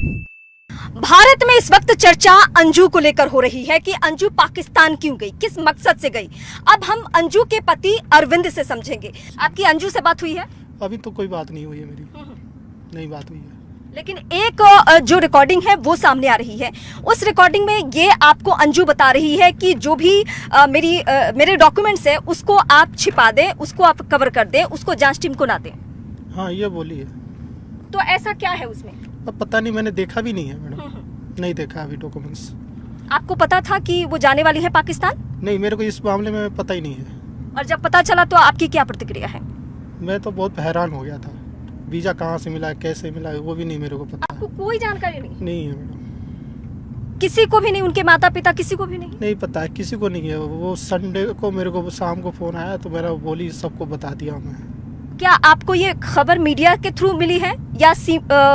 भारत में इस वक्त चर्चा अंजू को लेकर हो रही है कि अंजू पाकिस्तान क्यों गई, किस मकसद से गई। अब हम अंजू के पति अरविंद से समझेंगे। आपकी अंजू से बात हुई है? अभी तो कोई बात नहीं हुई है मेरी, नहीं बात हुई है। लेकिन एक जो रिकॉर्डिंग है वो सामने आ रही है। उस रिकॉर्डिंग में ये आपको अंजू बता रही है कि जो भी मेरे डॉक्यूमेंट्स है उसको आप छिपा दें, उसको आप कवर कर दें, उसको जांच टीम को ना दें। हाँ, ये बोली है। तो ऐसा क्या है उसमें? अब पता नहीं, मैंने देखा भी नहीं है मैडम, नहीं देखा अभी डॉक्यूमेंट्स। आपको पता था कि वो जाने वाली है पाकिस्तान? नहीं, मेरे को इस मामले में पता ही नहीं है। और जब पता चला तो आपकी क्या प्रतिक्रिया है? मैं तो बहुत हैरान हो गया था। वीजा कहाँ से मिला, कैसे मिला, वो भी नहीं मेरे को पता। आपको कोई जानकारी नहीं है मैडम, किसी को भी नहीं? उनके माता पिता किसी को भी नहीं पता है, किसी को नहीं है। वो संडे को मेरे को शाम को फोन आया तो मेरा बोली सबको बता दिया मैं। क्या आपको ये खबर मीडिया के थ्रू मिली है या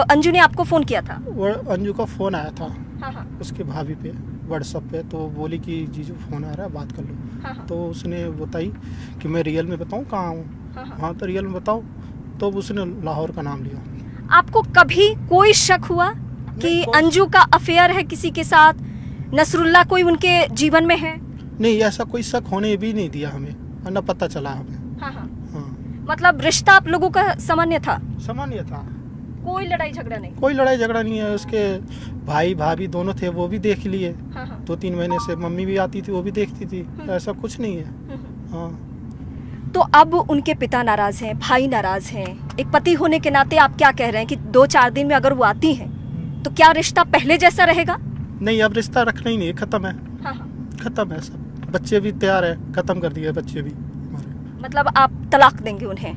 अंजू ने आपको फोन किया था? वो अंजू का फोन आया था। हाँ। उसके भाभी पे व्हाट्सएप पे, तो बोली कि जीजू फोन आ रहा है, बात कर लो। हाँ। तो उसने बताई कि मैं रियल में बताऊँ कहाँ हूँ। हाँ, तो रियल में बताओ। तो उसने लाहौर का नाम लिया। आपको कभी कोई शक हुआ कि अंजू का अफेयर है किसी के साथ, नसरुल्लाह कोई उनके जीवन में है? नहीं, ऐसा कोई शक होने भी नहीं दिया हमें, न पता चला हमें। हाँ। मतलब रिश्ता आप लोगों का सामान्य था? सामान्य था, कोई लड़ाई झगड़ा नहीं? कोई लड़ाई झगड़ा नहीं है। उसके भाई भाभी दोनों थे, वो भी देख लिए। हाँ। 2-3 महीने से मम्मी भी आती थी, वो भी देखती थी। ऐसा कुछ नहीं है। हाँ। तो अब उनके पिता नाराज हैं, भाई नाराज हैं। एक पति होने के नाते आप क्या कह रहे हैं कि 2-4 दिन में अगर वो आती हैं तो क्या रिश्ता पहले जैसा रहेगा? नहीं, अब रिश्ता रखना ही नहीं है, खत्म है। हाँ। खत्म है सब। बच्चे भी तैयार है, खत्म कर दिए बच्चे भी। मतलब आप तलाक देंगे उन्हें?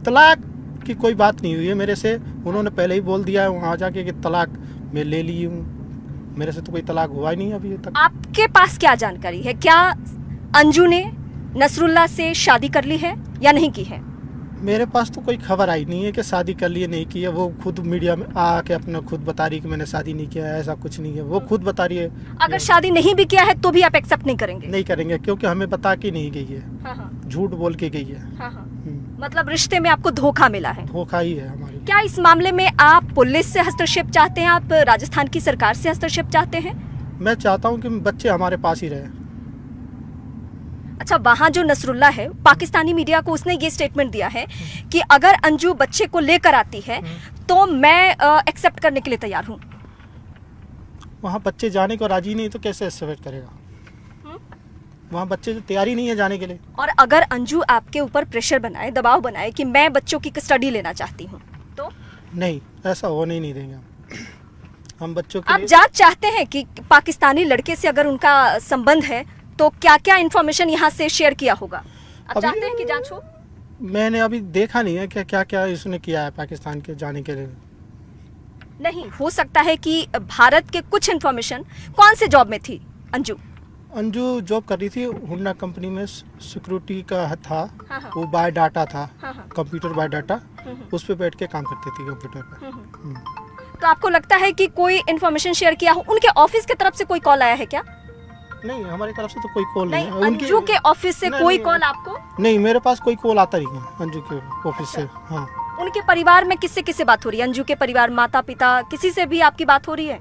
तलाक की कोई बात नहीं हुई है मेरे से। उन्होंने पहले ही बोल दिया है वहाँ जाके कि तलाक मैं ले ली हूँ। मेरे से तो कोई तलाक हुआ ही नहीं अभी तक। आपके पास क्या जानकारी है? क्या अंजू ने नसरुल्लाह से शादी कर ली है या नहीं की है? मेरे पास तो कोई खबर आई नहीं है कि शादी कर ली है, नहीं की है। वो खुद मीडिया में आके अपना खुद बता रही कि मैंने शादी नहीं किया है, ऐसा कुछ नहीं है। वो खुद बता रही है। अगर शादी नहीं भी किया है तो भी आप एक्सेप्ट नहीं करेंगे? नहीं करेंगे, क्योंकि हमें बता के नहीं गई है। हाँ। झूठ बोल के गई है। हाँ। मतलब रिश्ते में आपको धोखा मिला है? धोखा ही है हमारी। क्या इस मामले में आप पुलिस से हस्तक्षेप चाहते हैं? आप राजस्थान की सरकार से हस्तक्षेप चाहते हैं? मैं चाहता हूँ कि बच्चे हमारे पास ही रहे। अच्छा, वहाँ जो नसरुल्लाह है, पाकिस्तानी मीडिया को उसने ये स्टेटमेंट दिया है कि अगर अंजू बच्चे को लेकर आती है तो मैं एक्सेप्ट करने के लिए तैयार हूँ। वहाँ बच्चे जाने को राजी नहीं तो कैसे एक्सेप्ट करेगा? वहाँ बच्चे तो तैयारी नहीं है जाने के लिए। और अगर अंजू आपके ऊपर प्रेशर बनाए, दबाव बनाए कि मैं बच्चों की कस्टडी लेना चाहती हूँ तो? नहीं, ऐसा होने ही नहीं देंगे हम बच्चों के। आप जांच चाहते हैं कि पाकिस्तानी लड़के से अगर उनका संबंध है तो क्या क्या इन्फॉर्मेशन यहाँ से शेयर किया होगा? आप चाहते हैं कि जांच हो? मैंने अभी देखा नहीं है कि क्या क्या इसने किया है पाकिस्तान के जाने के लिए। नहीं, हो सकता है कि भारत के कुछ इन्फॉर्मेशन। कौन से जॉब में थी अंजू? अंजू जॉब कर रही थी हुंडा कंपनी में, सिक्योरिटी का था। हाँ। वो बाय डाटा था। हाँ। कंप्यूटर बाय डाटा, उस पर बैठ के काम करती थी कंप्यूटर पे। तो आपको लगता है कि कोई इन्फॉर्मेशन शेयर किया हो? उनके ऑफिस की तरफ से कोई कॉल आया है क्या? नहीं, हमारी तरफ से तो कोई कॉल नहीं है। अंजू के ऑफिस से कोई कॉल आपको? नहीं, मेरे पास कोई कॉल आता नहीं है अंजू के ऑफिस से। हाँ। उनके परिवार में किससे किससे बात हो रही है? अंजू के परिवार, माता पिता, किसी से भी आपकी बात हो रही है?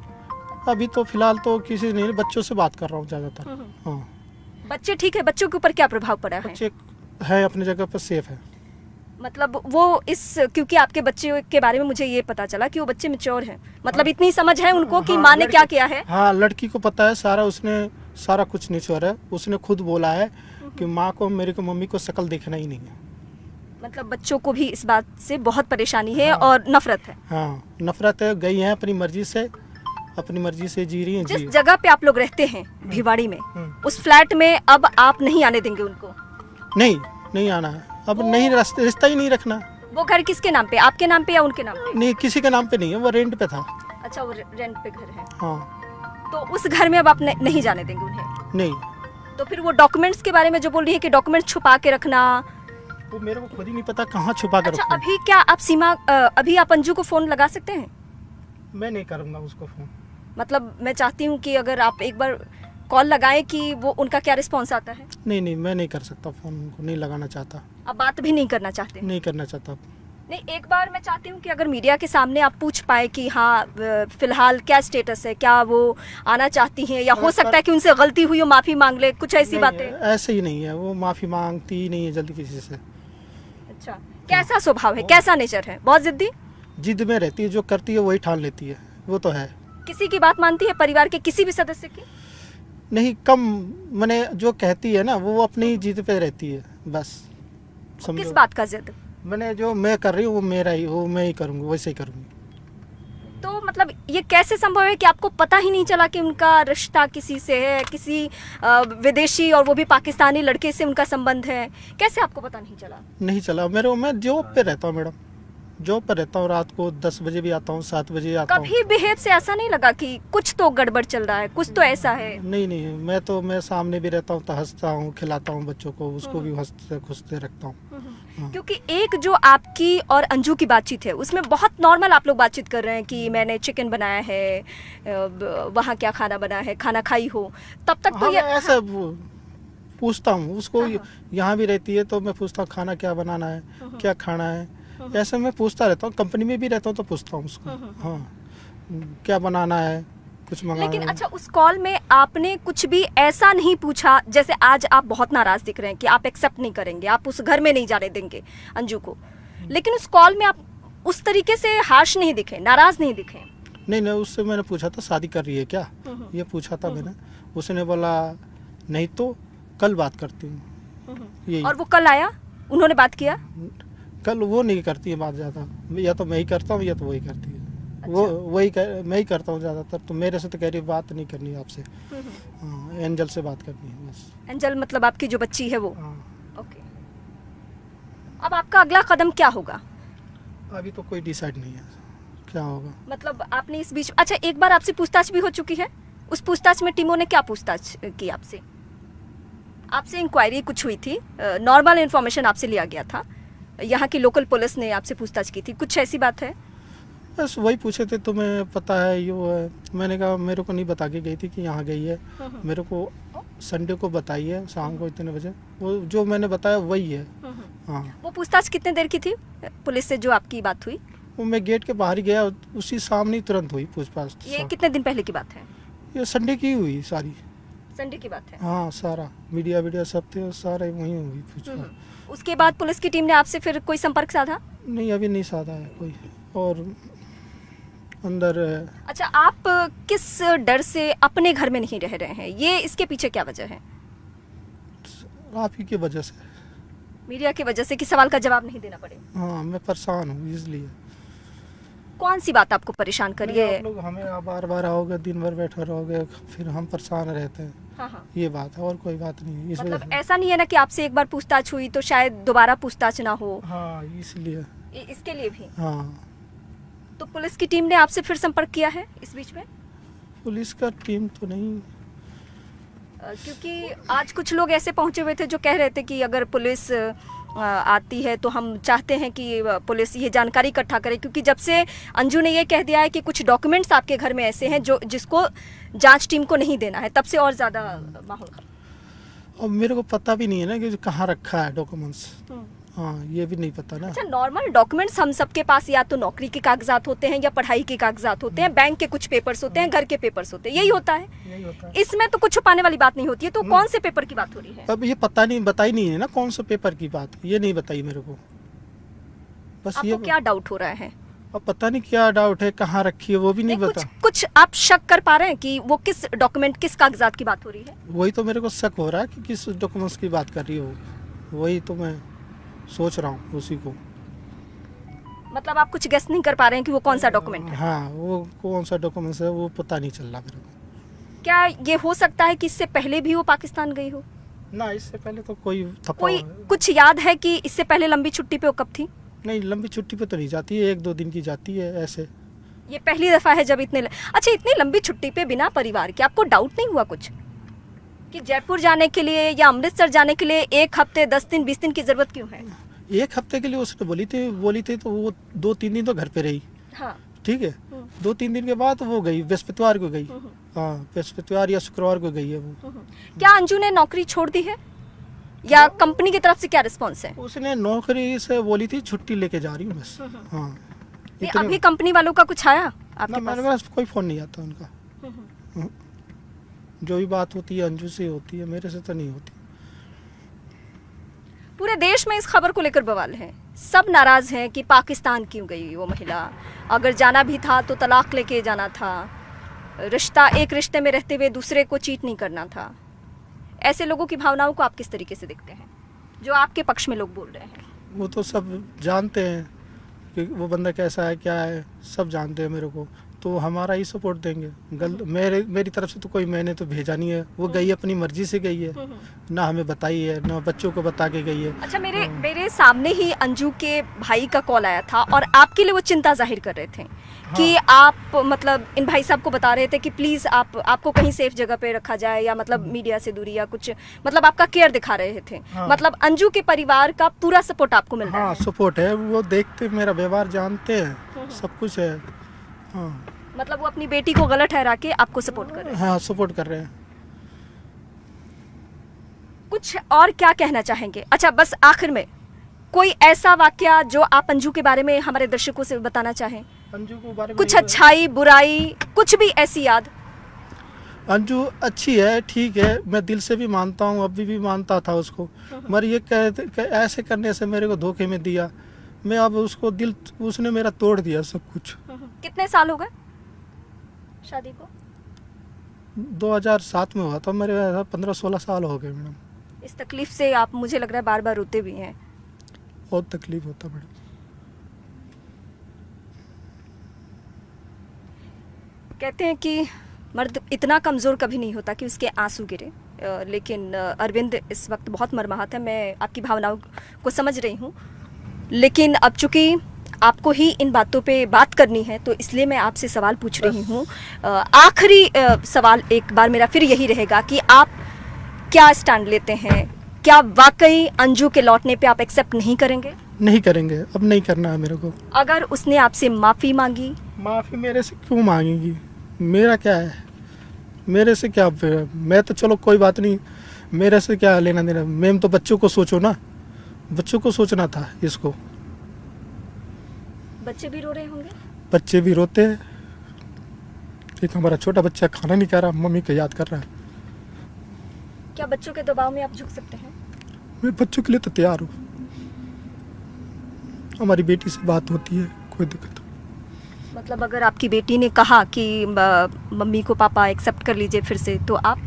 अभी तो फिलहाल तो किसी नहीं, बच्चों से बात कर रहा हूँ ज्यादातर। हाँ। बच्चे ठीक है? बच्चों के ऊपर क्या प्रभाव पड़ा है? बच्चे है अपनी जगह पर सेफ है। मतलब वो क्योंकि आपके बच्चे के बारे में मुझे ये पता चला कि वो बच्चे मैच्योर हैं, मतलब इतनी समझ है उनको कि माँ ने क्या किया है। हाँ, लड़की को पता है सारा, उसने सारा कुछ निचोड़ है। उसने खुद बोला है कि माँ को, मेरे को, मम्मी को शक्ल देखना ही नहीं है। मतलब बच्चों को भी इस बात से बहुत परेशानी है। हाँ। और नफरत है। हाँ, नफरत है। गई है अपनी मर्जी से, अपनी मर्जी से जी रही हैं। जिस जगह पे आप लोग रहते हैं भिवाड़ी में, उस फ्लैट में अब आप नहीं आने देंगे उनको? नहीं आना है अब। नहीं, रिश्ता ही नहीं रखना। वो घर किसके नाम पे? आपके नाम पे या उनके नाम पे? नहीं, किसी के नाम पे नहीं है, वो रेंट पे था। अच्छा, वो रेंट पे घर है। हाँ। तो उस घर में अब आप नहीं जाने देंगे उन्हें? नहीं। तो फिर वो डॉक्यूमेंट्स के बारे में जो बोल रही है कि डॉक्यूमेंट्स छुपा के रखना, वो मेरे को खुद ही नहीं पता कहाँ छुपा कर। अच्छा, अभी क्या आप अभी आप अंजू को फोन लगा सकते हैं? मैं नहीं करूँगा उसको फोन। मतलब मैं चाहती हूँ कि अगर आप एक बार कॉल लगाएं कि वो उनका क्या रिस्पॉन्स आता है। नहीं, मैं नहीं कर सकता फोन, उनको नहीं लगाना चाहता। आप बात भी नहीं करना चाहते? नहीं करना चाहता। नहीं, एक बार मैं चाहती हूँ कि अगर मीडिया के सामने आप पूछ पाए कि हाँ फिलहाल क्या स्टेटस है, क्या वो आना चाहती हैं, या हो सकता है कि उनसे गलती हुई हो माफी मांग ले, कुछ ऐसी नहीं, बातें। ऐसे ही नहीं है, वो माफी मांगती ही नहीं है जल्दी किसी से। अच्छा, कैसा स्वभाव है, कैसा नेचर है? बहुत जिद्दी, जिद में रहती है, जो करती है वही ठान लेती है, वो तो है। किसी की बात मानती है परिवार के किसी भी सदस्य की? नहीं, कम, मैंने जो कहती है ना वो अपनी जिद पे रहती है बस। किस समझो, बात का जिद? मैंने जो मैं कर रही हूँ वो मेरा ही, वो मैं ही करूँगी, वैसे ही करूँगी। तो मतलब ये कैसे संभव है कि आपको पता ही नहीं चला कि उनका रिश्ता किसी से है, किसी विदेशी और वो भी पाकिस्तानी लड़के से उनका संबंध है? कैसे आपको पता नहीं चला? नहीं चला, मैं जॉब पे रहता हूँ मैडम, जॉब पर रहता हूँ, रात को 10 बजे भी आता हूँ, 7 बजे आता हूँ। कभी बिहेव से ऐसा नहीं लगा कि कुछ तो गड़बड़ चल रहा है, कुछ तो ऐसा है? नहीं, मैं सामने भी रहता हूँ तो हंसता हूँ, खिलाता हूँ बच्चों को, उसको भी हंसते खुशते रखता हूँ। हाँ। क्योंकि एक जो आपकी और अंजू की बातचीत है उसमें बहुत नॉर्मल आप लोग बातचीत कर रहे हैं कि मैंने चिकन बनाया है, वहाँ क्या खाना बना है, खाना खाई हो, तब तक तो हाँ, ये मैं ऐसे पूछता हूँ उसको, यहाँ भी रहती है तो मैं पूछता हूँ खाना क्या बनाना है, क्या खाना है, ऐसे मैं पूछता रहता हूँ। कंपनी में भी रहता हूँ तो पूछता हूँ उसको, हाँ क्या बनाना है, कुछ मंगाना लेकिन है। अच्छा, उस कॉल में आपने कुछ भी ऐसा नहीं पूछा? जैसे आज आप बहुत नाराज दिख रहे हैं कि आप एक्सेप्ट नहीं करेंगे, आप उस घर में नहीं जाने देंगे अंजू को, लेकिन उस कॉल में आप उस तरीके से हार्श नहीं दिखे, नाराज नहीं दिखे। नहीं, उससे मैंने पूछा था शादी कर रही है क्या, ये पूछा था मैंने। उसने बोला नहीं तो कल बात करती हूँ, यही। और वो कल आया, उन्होंने बात किया? कल वो नहीं करती है बात ज़्यादा, या तो मैं ही करता हूँ या तो वही करती है। वो मैं ही करता हूँ ज़्यादातर, तो मेरे से तो कह रही बात नहीं करनी है आपसे, हाँ, एंजल से बात करनी है बस। एंजल मतलब आपकी जो बच्ची है वो? हाँ। ओके, अब आपका अगला कदम क्या होगा? अभी तो कोई डिसाइड नहीं है क्या होगा। मतलब आपने इस बीच, अच्छा एक बार आपसे पूछताछ भी हो चुकी है, उस पूछताछ में टीमों ने क्या पूछताछ की आपसे? आपसे इंक्वायरी कुछ हुई थी, नॉर्मल इन्फॉर्मेशन आपसे लिया गया था, यहाँ की लोकल पुलिस ने आपसे पूछताछ की थी, कुछ ऐसी बात है? बस वही पूछे थे तुम्हें पता है ये वो है, मैंने कहा मेरे को नहीं बता के गई थी कि यहाँ गई है, मेरे को संडे को बताई है शाम को इतने बजे, वो जो मैंने बताया वही है। हाँ, वो पूछताछ कितने देर की थी पुलिस से जो आपकी बात हुई? वो मैं गेट के बाहर ही गया, उसी सामने ही तुरंत हुई पूछताछ। ये कितने दिन पहले की बात है? ये संडे की हुई सारी। संडे की बात है? हाँ, सारा मीडिया सब थे, सारे वहीं हुई पूछताछ। उसके बाद पुलिस की टीम ने आपसे फिर कोई संपर्क साधा? नहीं, अभी नहीं साधा है कोई, और अंदर। अच्छा, आप किस डर से अपने घर में नहीं रह रहे हैं, ये इसके पीछे क्या वजह है? आप ही की वजह से, मीडिया की वजह से कि सवाल का जवाब नहीं देना पड़े? हाँ, मैं परेशान हूँ इसलिए। कौन सी बात आपको परेशान कर रही है? आप लोग हमें बार आओगे, दिन भर बैठे रहोगे, फिर हम परेशान रहते हैं। हाँ। ये बात है, और कोई बात नहीं है। इस मतलब वजह से। ऐसा नहीं है ना कि आपसे एक बार पूछताछ हुई तो शायद दोबारा पूछताछ ना हो? हाँ, इसलिए। इसके लिए भी? हाँ, तो पुलिस की टीम ने आपसे फिर संपर्क किया है इस बीच में? पुलिस का टीम तो नहीं। क्योंकि आज कुछ लोग ऐसे पहुंचे हुए थे जो कह रहे थे कि अगर पुलिस आती है तो हम चाहते हैं कि पुलिस ये जानकारी इकट्ठा करे, क्योंकि जब से अंजू ने ये कह दिया है कि कुछ डॉक्यूमेंट्स आपके घर में ऐसे हैं जो जिसको जांच टीम को नहीं देना है, तब से और ज़्यादा माहौल खराब। अब मेरे को पता भी नहीं है ना कि कहाँ रखा है डॉक्यूमेंट्स। हाँ, ये भी नहीं पता ना। अच्छा, नॉर्मल डॉक्यूमेंट्स हम सबके पास या तो नौकरी के कागजात होते हैं या पढ़ाई के कागजात होते हैं, बैंक के कुछ पेपर्स होते हैं, घर के पेपर्स होते हैं, यही होता है। यही होता है। इसमें तो कुछ छुपाने वाली बात नहीं होती है, तो कौन से पेपर की बात हो रही है? अब ये पता नहीं, बताई नहीं है ना कौन सा पेपर की बात, ये नहीं बताई मेरे को, बस ये। आपको क्या डाउट हो रहा है? अब पता नहीं क्या डाउट है, कहाँ रखी है वो भी नहीं बता। कुछ आप शक कर पा रहे हैं कि वो किस डॉक्यूमेंट, किस कागजात की बात हो रही है? वही तो मेरे को शक हो रहा है कि किस डॉक्यूमेंट्स की बात कर रही हो, वही तो मैं सोच रहा हूँ उसी को। मतलब आप कुछ गेस नहीं कर पा रहे हैं कि वो कौन सा डॉक्यूमेंट है? हाँ, वो कौन सा डॉक्यूमेंट्स है वो पता नहीं चल रहा मेरे को। क्या ये हो सकता है कि इससे पहले भी वो पाकिस्तान गई हो? ना, इससे पहले तो कोई कोई कुछ याद है कि इससे पहले लंबी छुट्टी पे वो कब थी? नहीं, लंबी छुट्टी पे तो नहीं जाती है, 1-2 दिन की जाती है ऐसे। ये पहली दफा है जब अच्छा, इतनी लंबी छुट्टी पे बिना परिवार के आपको डाउट नहीं हुआ कुछ कि जयपुर जाने के लिए या अमृतसर जाने के लिए 1 हफ्ते 10 दिन 20 दिन की जरूरत क्यों है? 1 हफ्ते के लिए उसने बोली थी तो वो 2-3 दिन तो घर पे रही। हाँ। ठीक है, 2-3 दिन के बाद वो गई, बृहस्पतिवार को गई। हाँ, बृहस्पतिवार या शुक्रवार को गई है वो। क्या अंजू ने नौकरी छोड़ दी है या कंपनी की तरफ से क्या रिस्पॉन्स है? उसने नौकरी से बोली थी छुट्टी लेके जा रही हूँ बस। हाँ नहीं, अभी कंपनी वालों का कुछ आया आपके ना, पास? मेरे पास कोई फ़ोन नहीं आता उनका। जो भी बात होती है अंजू से होती है, मेरे से तो नहीं होती। पूरे देश में इस खबर को लेकर बवाल है, सब नाराज हैं कि पाकिस्तान क्यों गई वो महिला, अगर जाना भी था तो तलाक लेके जाना था, एक रिश्ते में रहते हुए दूसरे को चीट नहीं करना था। ऐसे लोगों की भावनाओं को आप किस तरीके से देखते हैं, जो आपके पक्ष में लोग बोल रहे हैं? वो तो सब जानते हैं कि वो बंदा कैसा है क्या है, सब जानते हैं मेरे को, तो हमारा ही सपोर्ट देंगे। मेरी तरफ से तो कोई मैंने तो भेजा नहीं है, वो गई अपनी मर्जी से गई है, ना हमें बताई है ना बच्चों को बता के गई है। अच्छा, मेरे सामने ही अंजू के भाई का कॉल आया था और आपके लिए वो चिंता जाहिर कर रहे थे कि आप मतलब इन भाई साहब को बता रहे थे कि प्लीज़ आपको कहीं सेफ जगह पे रखा जाए, या मतलब मीडिया से दूरी या कुछ, मतलब आपका केयर दिखा रहे थे। मतलब अंजू के परिवार का पूरा सपोर्ट आपको मिल रहा है? हाँ सपोर्ट है, वो देखते मेरा व्यवहार जानते हैं, सब कुछ है। हाँ मतलब वो अपनी बेटी को गलत ठहरा के आपको सपोर्ट कर रहे हैं? हाँ सपोर्ट कर रहे हैं। कुछ और क्या कहना चाहेंगे? अच्छा, बस आखिर में कोई ऐसा वाकया जो आप अंजू के बारे में हमारे दर्शकों से बताना चाहें? अंजू के बारे में कुछ अच्छाई बुराई कुछ भी ऐसी याद? अंजू अच्छी है, ठीक है, मैं दिल से भी मानता हूँ, अभी भी मानता था उसको, मगर ये ऐसे करने से मेरे को धोखे में दिया, मैं अब उसको उसने मेरा तोड़ दिया सब कुछ। कितने साल हो गए शादी को? 2007 में हुआ था, मेरे 15-16 साल हो गए मैडम। इस तकलीफ से आप, मुझे लग रहा है, बार बार रोते भी हैं। बहुत तकलीफ होता मैडम। कहते हैं कि मर्द इतना कमज़ोर कभी नहीं होता कि उसके आंसू गिरे, लेकिन अरविंद इस वक्त बहुत मर्माहत है। मैं आपकी भावनाओं को समझ रही हूँ, लेकिन अब चूंकि आपको ही इन बातों पे बात करनी है तो इसलिए मैं आपसे सवाल पूछ रही हूँ। आखिरी सवाल एक बार मेरा फिर यही रहेगा कि आप क्या स्टैंड लेते हैं? क्या वाकई अंजू के लौटने पे आप एक्सेप्ट नहीं करेंगे? नहीं करेंगे, अब नहीं करना है मेरे को। अगर उसने आपसे माफ़ी मांगी? माफ़ी मेरे से क्यों मांगेगी, मेरा क्या है, मेरे से क्या, मैं तो चलो कोई बात नहीं, मेरे से क्या लेना देना। मैम तो बच्चों को सोचो ना, बच्चों को सोचना था इसको। बच्चे भी रो रहे होंगे? बच्चे भी रोते हैं, एक हमारा छोटा बच्चा खाना नहीं खा रहा, मम्मी को याद कर रहा है। क्या बच्चों के दबाव में आप झुक सकते हैं? मैं बच्चों के लिए तो तैयार हूँ, हमारी बेटी से बात होती है, कोई दिक्कत। मतलब अगर आपकी बेटी ने कहा कि मम्मी को पापा एक्सेप्ट कर लीजिए फिर से, तो आप?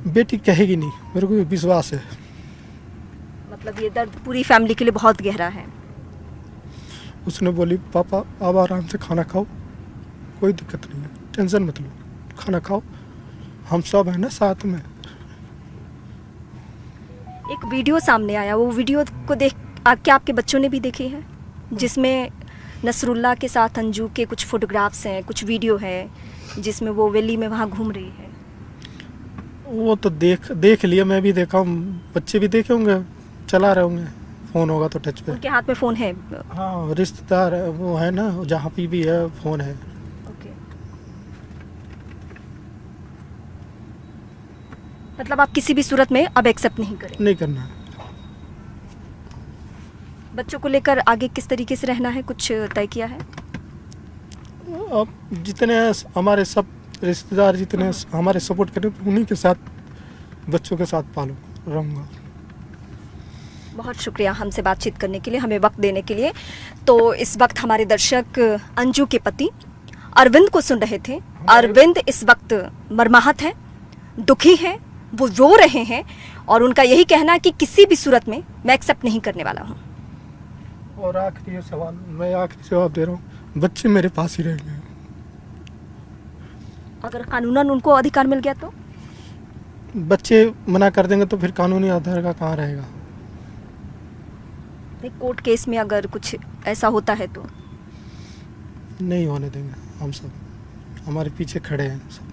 बेटी कहेगी नहीं, मेरे को विश्वास है। मतलब ये दर्द पूरी फैमिली के लिए बहुत गहरा है। उसने बोली पापा आप आराम से खाना खाओ, कोई दिक्कत नहीं है, टेंशन मत लो, खाना खाओ, हम सब हैं ना साथ में। एक वीडियो सामने आया, वो वीडियो को देख क्या आपके बच्चों ने भी देखी है, जिसमें नसरुल्लाह के साथ अंजू के कुछ फोटोग्राफ्स हैं, कुछ वीडियो है जिसमें वो वैली में वहाँ घूम रही है? वो तो देख लिया, मैं भी देखा हूँ, बच्चे भी देखे होंगे, चला रहे होंगे, फ़ोन होगा तो टच पे। उनके हाथ में फ़ोन है? हाँ रिश्तेदार है, वो है ना, जहाँ पे भी है फ़ोन है। ओके। मतलब आप किसी भी सूरत में अब एक्सेप्ट नहीं करें? नहीं करना है। बच्चों को लेकर आगे किस तरीके से रहना है, कुछ तय किया है? अब जितने हमारे सब रिश्तेदार जितने हमारे सपोर्ट करें, उन्हीं के साथ, बच्चों के साथ पालू रहूँगा। बहुत शुक्रिया हमसे बातचीत करने के लिए, हमें वक्त देने के लिए। तो इस वक्त हमारे दर्शक अंजू के पति अरविंद को सुन रहे थे। अरविंद इस वक्त मर्माहत है, दुखी है, वो रो रहे हैं और उनका यही कहना है कि किसी भी सूरत में मैं एक्सेप्ट नहीं करने वाला हूँ। और आखिरी सवाल, मैं आखिरी जवाब दे रहा हूँ, बच्चे मेरे पास ही रहेंगे। अगर कानूनन उनको अधिकार मिल गया तो? बच्चे मना कर देंगे तो फिर कानूनी आधार का कहाँ रहेगा? कोर्ट केस में अगर कुछ ऐसा होता है तो? नहीं होने देंगे, हम सब हमारे पीछे खड़े हैं सब।